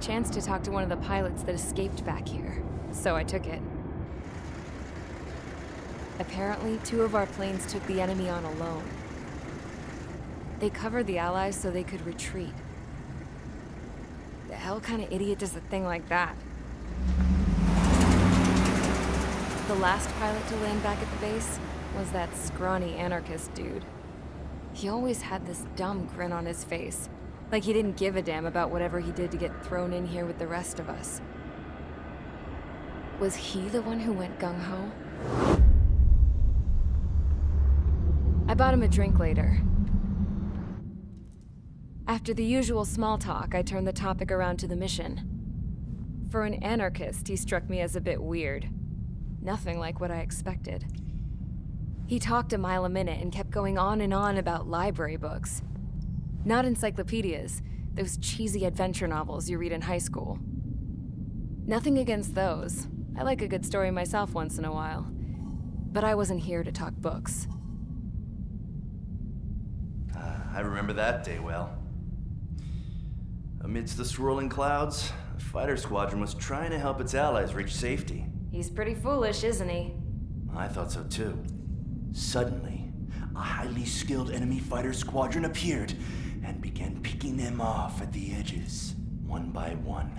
chance to talk to one of the pilots that escaped back here, so I took it. Apparently, 2 of our planes took the enemy on alone. They covered the Allies so they could retreat. The hell kind of idiot does a thing like that? The last pilot to land back at the base was that scrawny anarchist dude. He always had this dumb grin on his face, like he didn't give a damn about whatever he did to get thrown in here with the rest of us. Was he the one who went gung-ho? I bought him a drink later. After the usual small talk, I turned the topic around to the mission. For an anarchist, he struck me as a bit weird. Nothing like what I expected. He talked a mile a minute and kept going on and on about library books. Not encyclopedias, those cheesy adventure novels you read in high school. Nothing against those. I like a good story myself once in a while. But I wasn't here to talk books. I remember that day well. Amidst the swirling clouds, the fighter squadron was trying to help its allies reach safety. He's pretty foolish, isn't he? I thought so too. Suddenly, a highly skilled enemy fighter squadron appeared and began picking them off at the edges. One by one,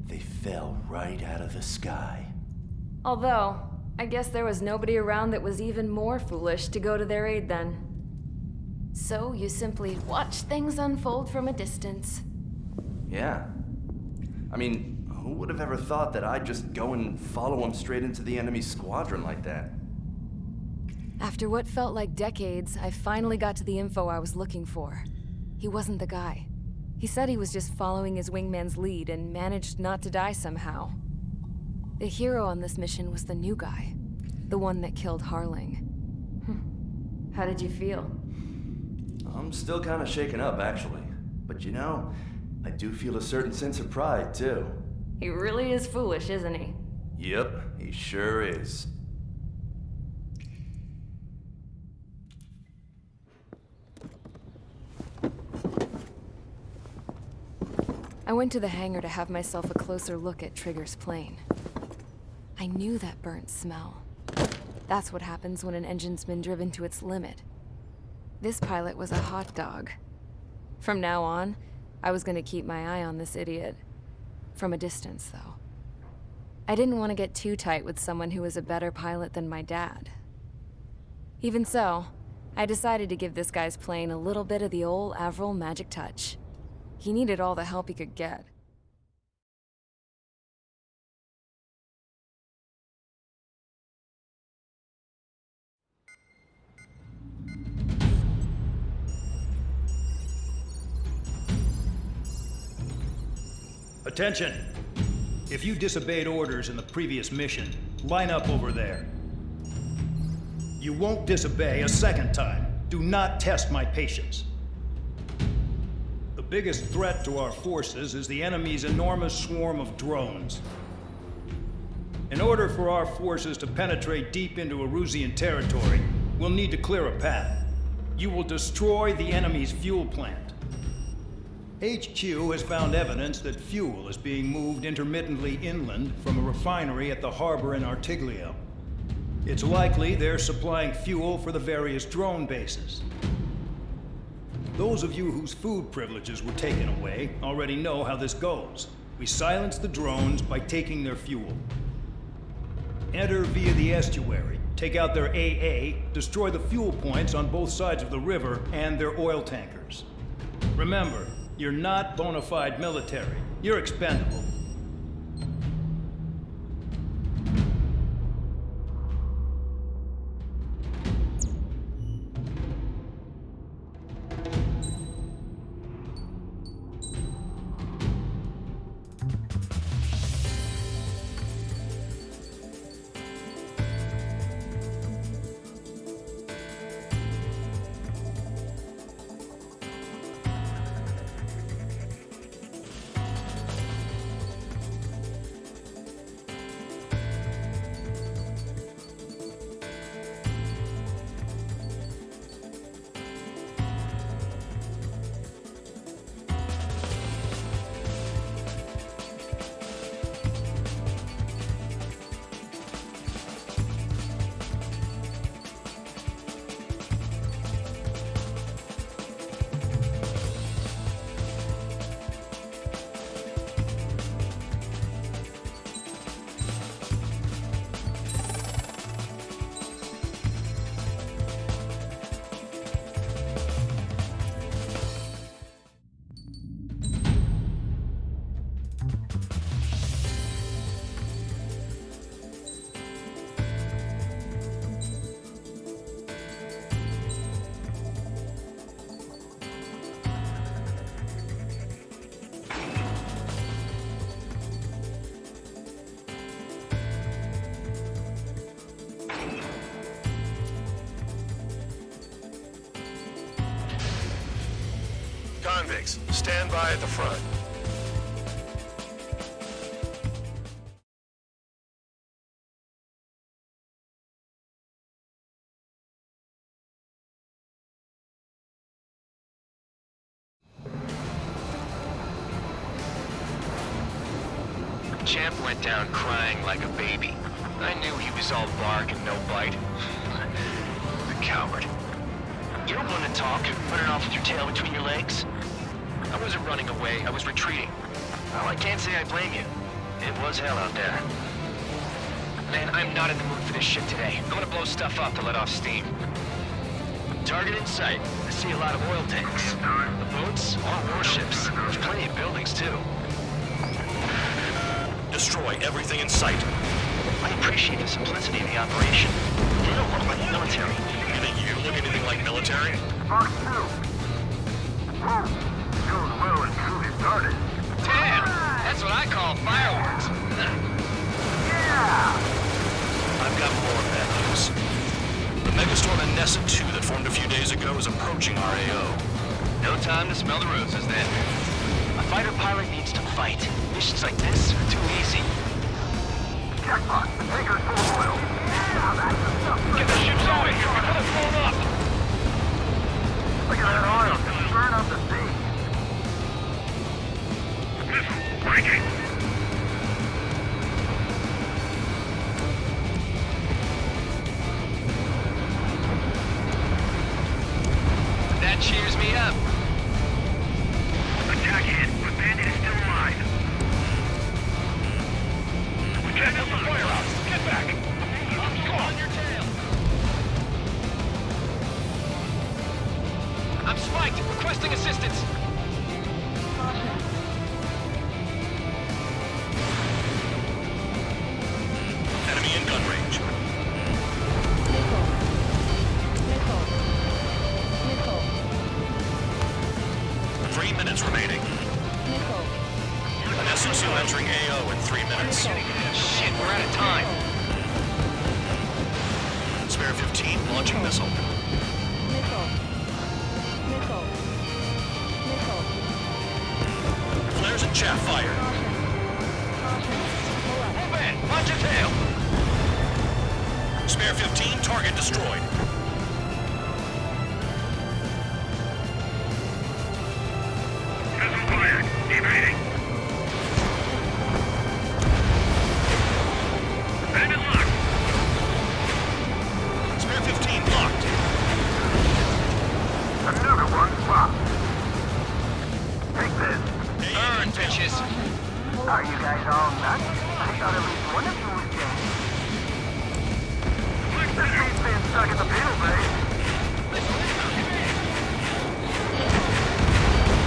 they fell right out of the sky. Although, I guess there was nobody around that was even more foolish to go to their aid then. So you simply watch things unfold from a distance. Yeah. I mean, who would have ever thought that I'd just go and follow him straight into the enemy squadron like that? After what felt like decades, I finally got to the info I was looking for. He wasn't the guy. He said he was just following his wingman's lead and managed not to die somehow. The hero on this mission was the new guy. The one that killed Harling. How did you feel? I'm still kind of shaken up, actually. But you know, I do feel a certain sense of pride, too. He really is foolish, isn't he? Yep, he sure is. I went to the hangar to have myself a closer look at Trigger's plane. I knew that burnt smell. That's what happens when an engine's been driven to its limit. This pilot was a hot dog. From now on, I was gonna keep my eye on this idiot. From a distance, though. I didn't want to get too tight with someone who was a better pilot than my dad. Even so, I decided to give this guy's plane a little bit of the old Avril magic touch. He needed all the help he could get. Attention! If you disobeyed orders in the previous mission, line up over there. You won't disobey a second time. Do not test my patience. The biggest threat to our forces is the enemy's enormous swarm of drones. In order for our forces to penetrate deep into Erusian territory, we'll need to clear a path. You will destroy the enemy's fuel plant. HQ has found evidence that fuel is being moved intermittently inland from a refinery at the harbor in Artiglio. It's likely they're supplying fuel for the various drone bases. Those of you whose food privileges were taken away already know how this goes. We silence the drones by taking their fuel. Enter via the estuary, take out their AA, destroy the fuel points on both sides of the river and their oil tankers. Remember, you're not bona fide military. You're expendable. Convicts, stand by at the front. Champ went down crying like a baby. I knew he was all bark and no bite. The coward. You don't want to talk, running off with your tail between your legs. I wasn't running away, I was retreating. Well, I can't say I blame you. It was hell out there. Man, I'm not in the mood for this shit today. I'm gonna blow stuff up to let off steam. Target in sight. I see a lot of oil tanks. The boats are warships. There's plenty of buildings, too. Destroy everything in sight. I appreciate the simplicity of the operation. They don't look like military. You think you look anything like military? Fox 2. Whoa. Goes well and truly started. Damn! That's what I call fireworks. Yeah! I've got more bad news. The megastorm in Nessa 2 that formed a few days ago is approaching our AO. No time to smell the roses then. A fighter pilot needs to fight. Missions like this are too easy. Jackpot. The tanker's full of oil. Yeah, that's the stuff. Get the ships out of here before they're blown up! Look at that oil. Just burn up the sea. Missile. Breaking. That cheers me up. Attack hit, but Bandit is still alive. We can't help the fire out. Get back! On your tail! I'm spiked! Requesting assistance! Enemy in gun range. Nickel. 3 minutes remaining. An SO2 entering AO in 3 minutes. Shit, we're out of time. Spare 15 launching missile. Flares and chaff fired. Move in! Watch your tail! Spare 15 target destroyed. Missile fired. Evading. Bandit locked. Spare 15 locked. Another one popped. Take this. Burn, bitches! Are you guys all nuts? I thought at least one of you was dead. This beat's being stuck in the field, babe.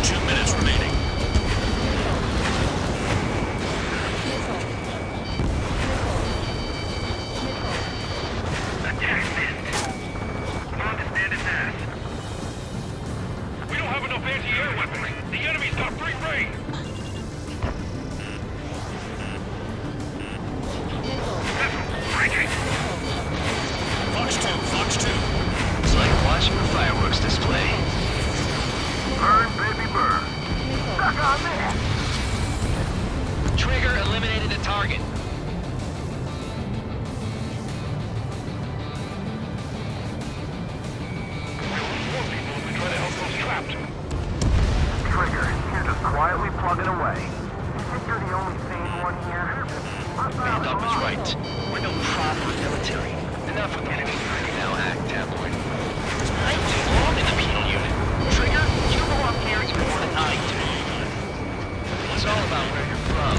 2 minutes remaining. Attack missed. On to Bandit's ass. We don't have enough anti-air weaponry. The enemy's got free reign. Breaking. Fox 2, Fox 2. It's like watching a fireworks display. Burn, baby, burn. Stuck on there. Trigger eliminated a target. More people as we try to help those trapped. Trigger, you're just quietly plugging away. You think you're the only sane one here? Man up is right. We're no proper military. Enough with the enemy. Now act, tabloid. I don't belong in the penal unit. Trigger, you go up here even more than I do. It's all about where you're from.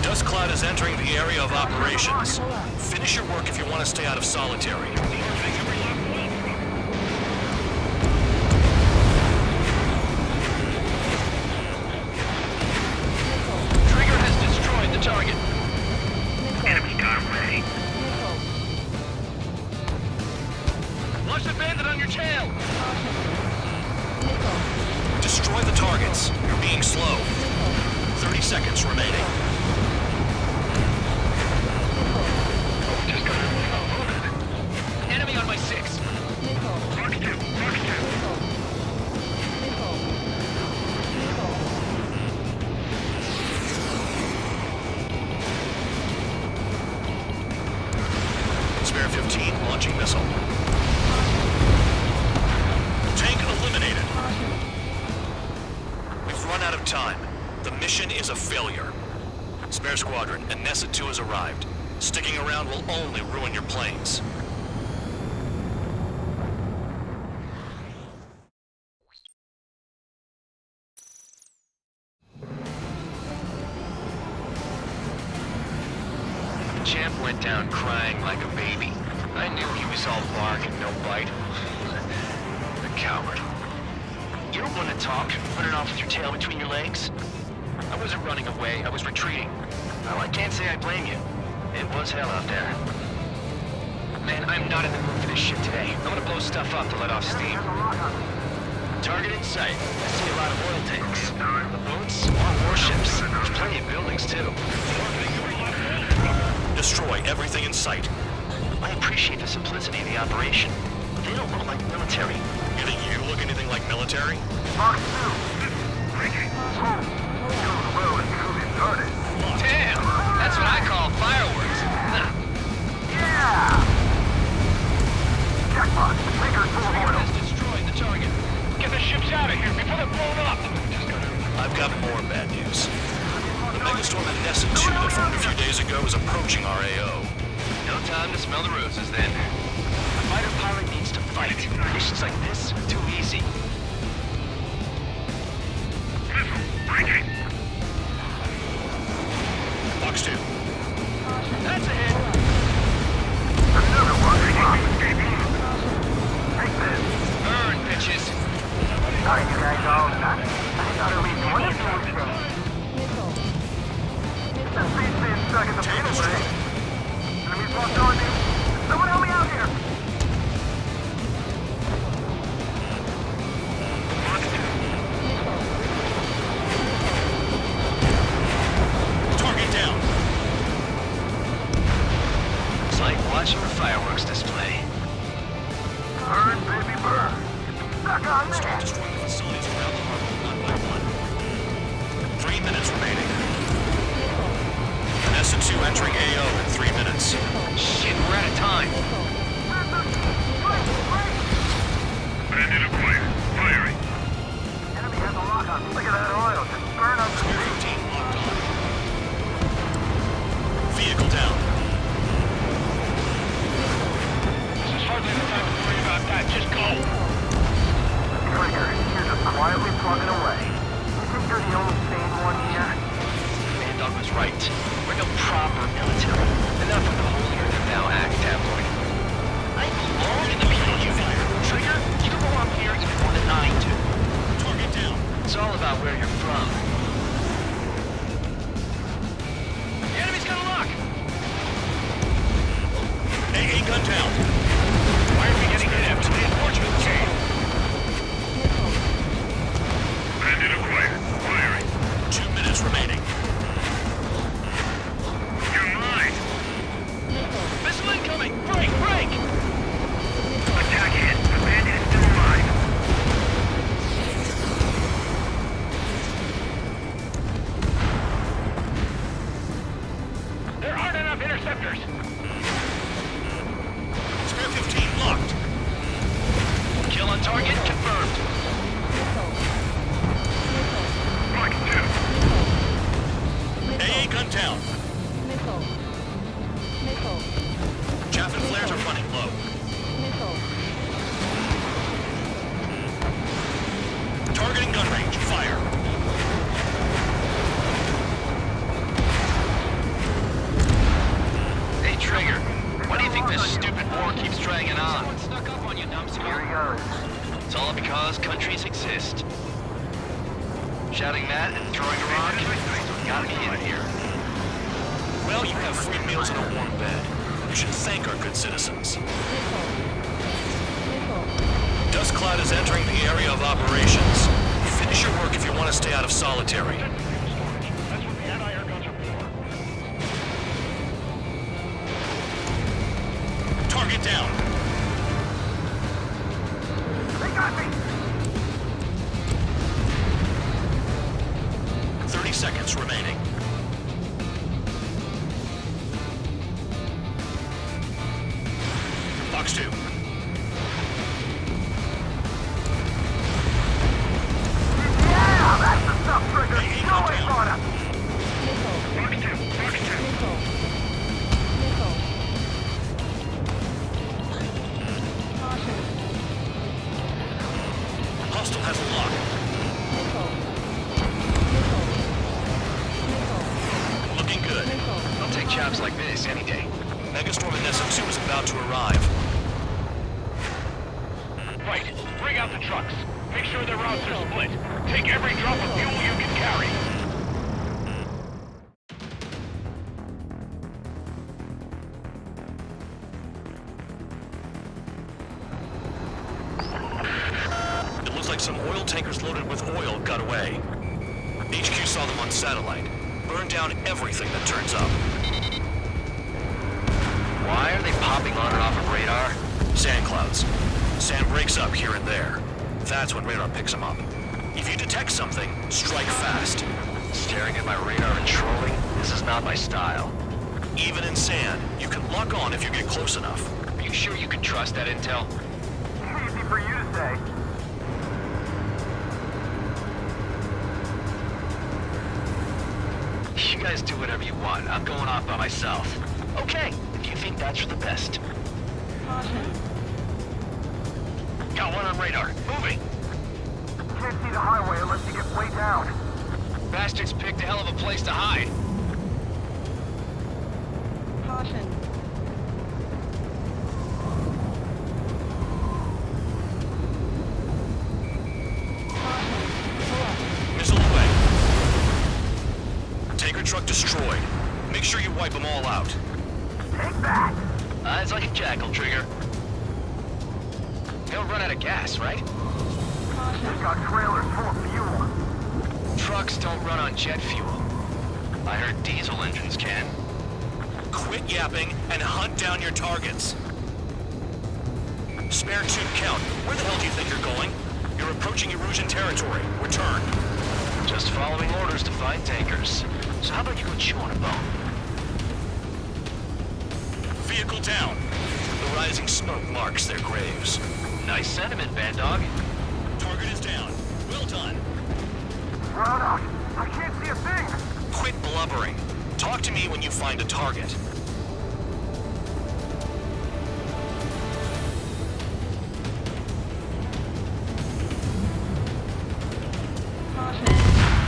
Dust cloud is entering the area of operations. Finish your work if you want to stay out of solitary. Trigger has destroyed the target. Enemy got away. Watch the bandit on your tail. Destroy the targets. You're being slow. 30 seconds remaining. Enemy on my 6. Fox 2, Fox 2. mission is a failure. Spare Squadron, and Nessa 2 has arrived. Sticking around will only ruin your planes. Champ went down crying like a baby. I knew he was all bark and no bite. The coward. You're one to talk, running off with your tail between your legs. I wasn't running away, I was retreating. Well, I can't say I blame you. It was hell out there. Man, I'm not in the mood for this shit today. I'm gonna blow stuff up to let off steam. Target in sight. I see a lot of oil tanks. The boats, more warships. There's plenty of buildings, too. Destroy everything in sight. I appreciate the simplicity of the operation, but they don't look like military. You think you look anything like military? Damn! That's what I call fireworks. Yeah! Jackpot! Trigger's full of oil. Has destroyed the target. Get the ships out of here before they're blown up! I've got more bad news. The Megastorm and Nessa 2 that formed a few days ago is approaching our AO. No time to smell the roses, then. A fighter pilot needs to fight. Missions like this are too easy. Box 2. That's a hit. Another one. Take this. Burn, bitches. Are you guys all done? I thought at least one of you would stay. The seat's being stuck in the paintaway. Enemies walked on me. Someone help me out here. Target down. It's like watching a fireworks display. Burn, baby, burn. Stuck on me. Start destroying the facilities around the harbor one by one. 3 minutes remaining. Nessa 2 entering AO in 3 minutes. Shit, we're out of time. Bandit acquired. Firing. Enemy has a lock on. Look at that oil. Just burn up the Spare 15 locked on. Vehicle down. This is hardly the time to worry about that. Just go. Trigger, you're just quietly plugging away. You think you're the only sane one here? Man, Doug was right. We're no proper military. Enough of the holier-than-thou act, tabloid. I belong in the people unit. Trigger, you belong here even more than I do. Target down. It's all about where you're from. The enemy's got a lock! AA gun down. Why are we getting hit after the unfortunate chain? Bandit acquired. Firing. 2 minutes remaining. You're mine. Missile incoming! Break! Break! Attack hit. The bandit is still alive. There aren't enough interceptors. Spare 15 locked. Kill on target confirmed. Mark 2. AA gun down. Chaff and flares are running low. Targeting gun range. Fire. Hey, Trigger. Why do you think this stupid war keeps dragging on? Someone snuck up on you, numbskull. Here he goes. It's all because countries exist. Shouting that and throwing a rock got me in here. Well, you have free meals and a warm bed. You should thank our good citizens. Dust Cloud is entering the area of operations. Finish your work if you want to stay out of solitary. That's what the anti-air guns are for. Target down. They got me. 30 seconds remaining. Box 2. Yeah, that's the stuff, Trigger. Hey, You always down. oughta. Hostile has a lock. Looking good. I'll take jobs like this any day. Megastorm in Nessa 2 is about to arrive. Right, bring out the trucks. Make sure their routes are split. Take every drop of fuel you can carry. It looks like some oil tankers loaded with oil got away. HQ saw them on satellite. Burned down everything that turns up. Why are they popping on and off of radar? Sand clouds. Sand breaks up here and there. That's when radar picks them up. If you detect something, strike fast. Staring at my radar and trolling? This is not my style. Even in sand, you can lock on if you get close enough. Are you sure you can trust that intel? Easy for you to say. You guys do whatever you want. I'm going off by myself. Okay, if you think that's for the best. Got one on radar. Moving. Can't see the highway unless you get way down. Bastards picked a hell of a place to hide. Missile away. Tanker truck destroyed. Make sure you wipe them all out. Take that! It's like a jackal trigger. They'll run out of gas, right? They've got trailers full of fuel. Trucks don't run on jet fuel. I heard diesel engines can. Quit yapping and hunt down your targets. Spare tube count. Where the hell do you think you're going? You're approaching Erusian territory. Return. Just following orders to find tankers. So how about you go chew on a bone? Vehicle down. The rising smoke marks their graves. Nice sentiment, Bad Dog. Target is down. Well done. Round out. I can't see a thing. Quit blubbering. Talk to me when you find a target.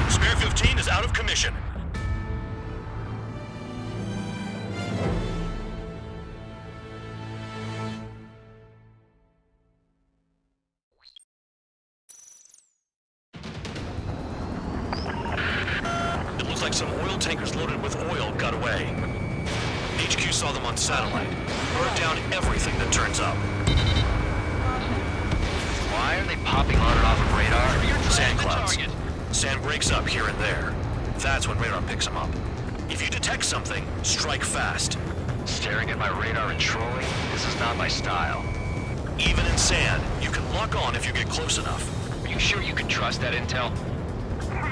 Spare 15 is out of commission. It looks like some oil tankers loaded with oil got away. HQ saw them on satellite. Burned down everything that turns up. Why are they popping on and off of radar? Sand clouds. Sand breaks up here and there. That's when radar picks them up. If you detect something, strike fast. Staring at my radar and trolling? This is not my style. Even in sand, you can lock on if you get close enough. Are you sure you can trust that intel?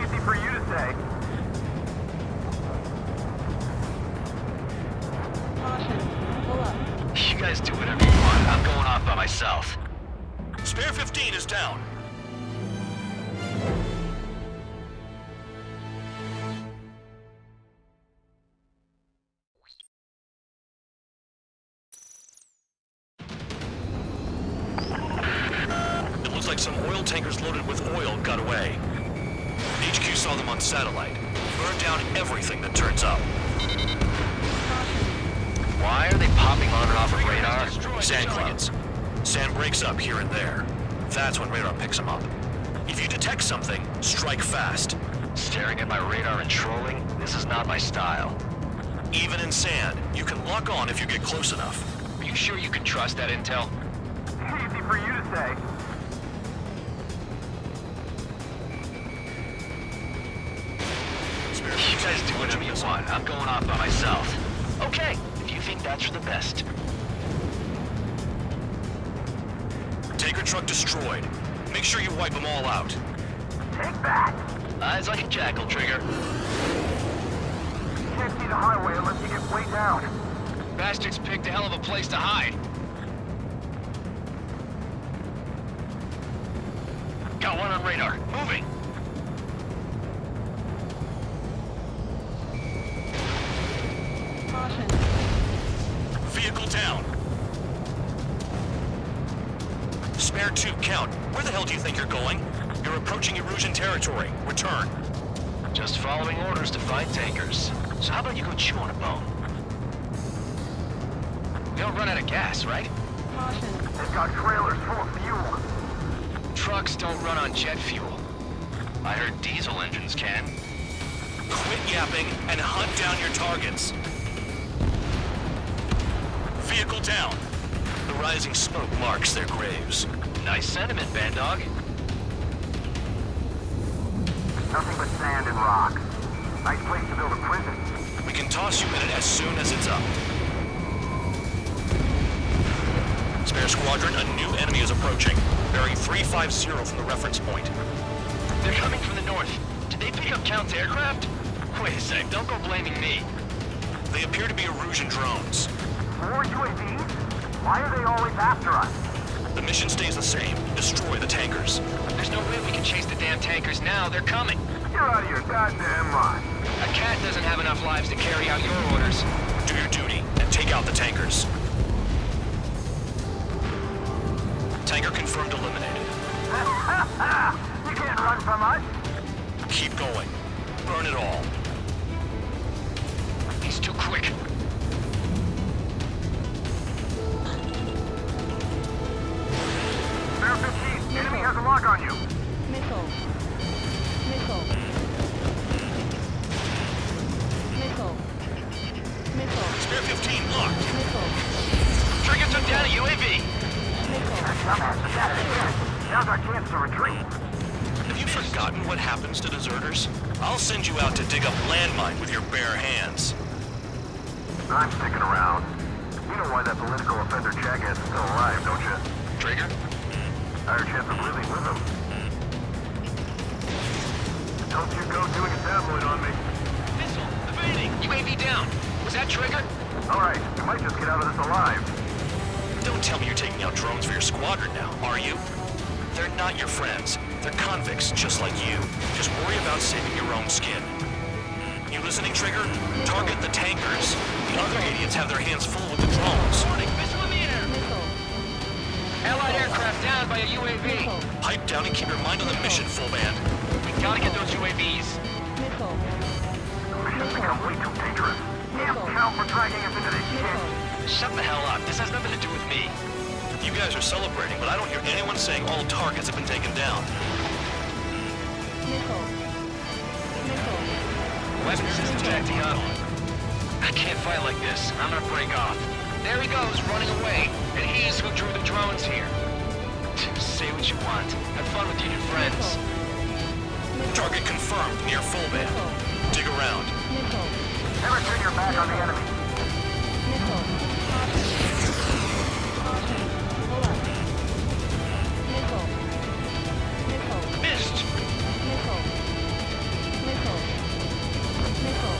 Easy for you to say. You guys do whatever you want. I'm going off by myself. Spare 15 is down. It looks like some oil tankers loaded with oil got away. HQ saw them on satellite. Burned down everything that turns up. Why are they popping on and off of radar? Sand clouds. Sand breaks up here and there. That's when radar picks them up. If you detect something, strike fast. Staring at my radar and trolling? This is not my style. Even in sand, you can lock on if you get close enough. Are you sure you can trust that intel? Easy for you to say. You guys do whatever you want. I'm going off by myself. Okay, if you think that's for the best. Tanker truck destroyed. Make sure you wipe them all out. Take that! It's like a jackal trigger. Can't see the highway unless you get way down. Bastards picked a hell of a place to hide. Got one on radar. Moving. Vehicle down. Spare tube count. down. Where the hell do you think you're going? You're approaching Erusian territory. Return. Just following orders to fight tankers. So how about you go chew on a bone? We don't run out of gas, right? They've got trailers full of fuel. Trucks don't run on jet fuel. I heard diesel engines can. Quit yapping and hunt down your targets. Vehicle down. The rising smoke marks their graves. Nice sentiment, Bad Dog. Nothing but sand and rocks. Nice place to build a prison. We can toss you in it as soon as it's up. Spare Squadron, a new enemy is approaching. Bearing 350 from the reference point. They're coming from the north. Did they pick up Count's aircraft? Wait a sec, don't go blaming me. They appear to be Erusian drones. More UAVs? Why are they always after us? The mission stays the same. Destroy the tankers. There's no way we can chase the damn tankers now. They're coming. You're out of your goddamn mind. A cat doesn't have enough lives to carry out your orders. Do your duty and take out the tankers. Tanker confirmed eliminated. You can't run from us. Keep going. Burn it all. He's too quick. Bear 15, enemy has a lock on you. Missile. Missile. Missile. Missile. Spare 15 locked. Missile. Trigger took down a UAV. Missile. Dumbass is at it again. Now's our chance to retreat. Have you forgotten what happens to deserters? I'll send you out to dig up landmine with your bare hands. I'm sticking around. You know why that political offender jackass is still alive, don't you? Trigger? Higher chance of living with him. Don't you go doing a tabloid on me. Missile, evading. UAV down. Was that Trigger? Alright, we might just get out of this alive. Don't tell me you're taking out drones for your squadron now, are you? They're not your friends. They're convicts, just like you. Just worry about saving your own skin. You listening, Trigger? Target the tankers. The other idiots have their hands full with the drones. Warning, missile in the air. Missile. Allied aircraft down by a UAV. Pipe down and keep your mind on the mission, full band. We gotta get those UAVs. Missile. The mission's become way too dangerous. Damn Cal for dragging us into this shit. Shut the hell up. This has nothing to do with me. You guys are celebrating, but I don't hear anyone saying all targets have been taken down. Missile. Missile. Weapon systems acting up. I can't fight like this. I'm gonna break off. There he goes, running away. And he's who drew the drones here. Say what you want. Have fun with your new friends. Target confirmed near full band. Dig around. Missile. Never turn your back on the enemy. Missile. Caution. Pull up. Missile. Missile. Missed! Missile. Missile. Missile.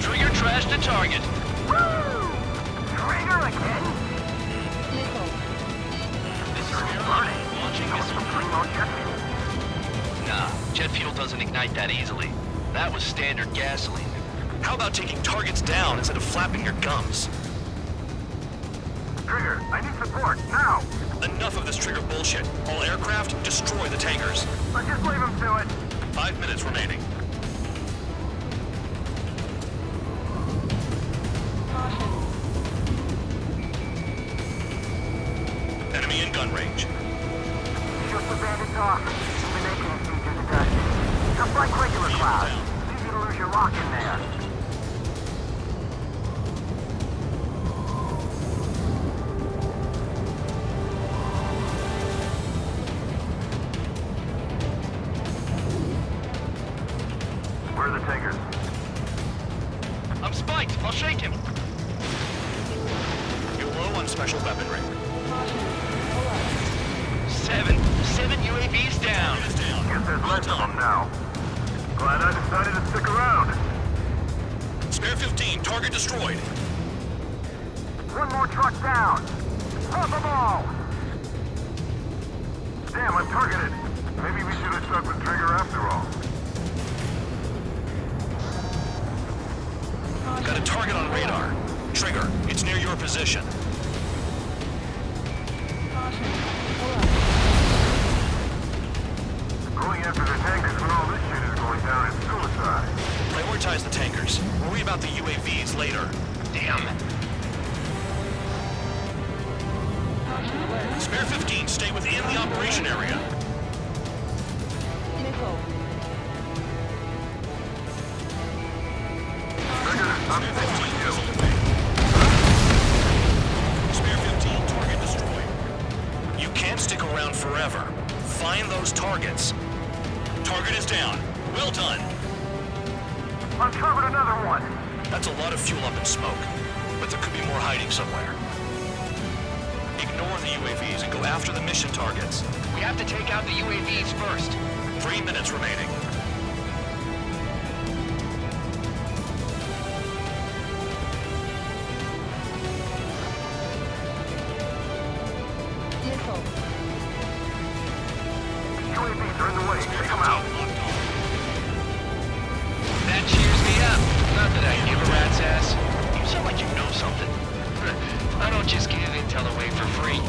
Trigger trashed the target. Woo! Trigger again? Missile. This is Burning. launching That was some primo jet fuel. Nah, jet fuel doesn't ignite that easily. That was standard gasoline. How about taking targets down instead of flapping your gums? Trigger, I need support, now! Enough of this Trigger bullshit. All aircraft, destroy the tankers. Let's just leave him to it. 5 minutes remaining. Caution. Enemy in gun range. Just the bandit talk. Elimination features a dust. Just like regular clouds. Easy to lose your lock in there. Where are the tankers? I'm spiked. I'll shake him. You're low on special weaponry. Caution. Pull up. Seven UAVs down. Target is down. Guess there's Well less of done. them now. Glad I decided to stick around. Spare 15, target destroyed. One more truck down. Drop them all. Damn, I'm targeted. Maybe we should have stuck with Trigger after all. Got a target on radar. Trigger, it's near your position. 15, stay within the operation area. Nickel. Spare 15, target destroyed. You can't stick around forever. Find those targets. Target is down. Well done. Uncovered another one. That's a lot of fuel up in smoke, but there could be more hiding somewhere. Ignore the UAVs and go after the mission targets. We have to take out the UAVs first. 3 minutes remaining. Nickel. UAVs are in the way. Take them out. That cheers me up. Not that I give a rat's ass. You sound like you know something. I don't just give intel away for free.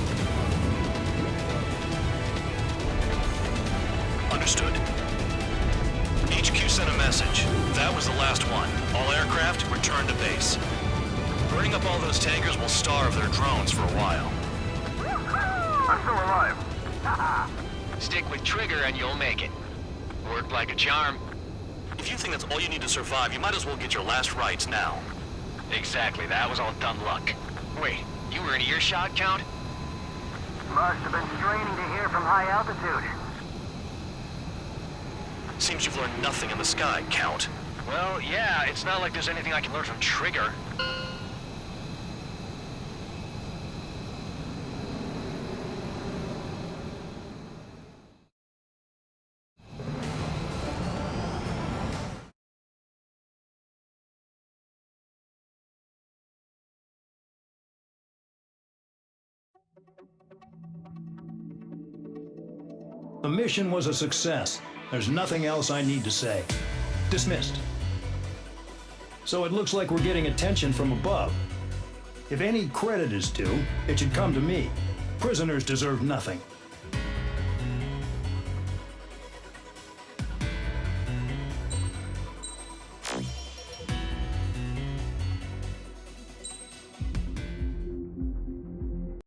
Understood. HQ sent a message. That was the last one. All aircraft, return to base. Burning up all those tankers will starve their drones for a while. I'm still alive. Stick with Trigger and you'll make it. Worked like a charm. If you think that's all you need to survive, you might as well get your last rites now. Exactly, that was all dumb luck. Wait, you were in earshot, Count? Must have been straining to hear from high altitude. Seems you've learned nothing in the sky, Count. Well, yeah, it's not like there's anything I can learn from Trigger. The mission was a success. There's nothing else I need to say. Dismissed. So it looks like we're getting attention from above. If any credit is due, it should come to me. Prisoners deserve nothing.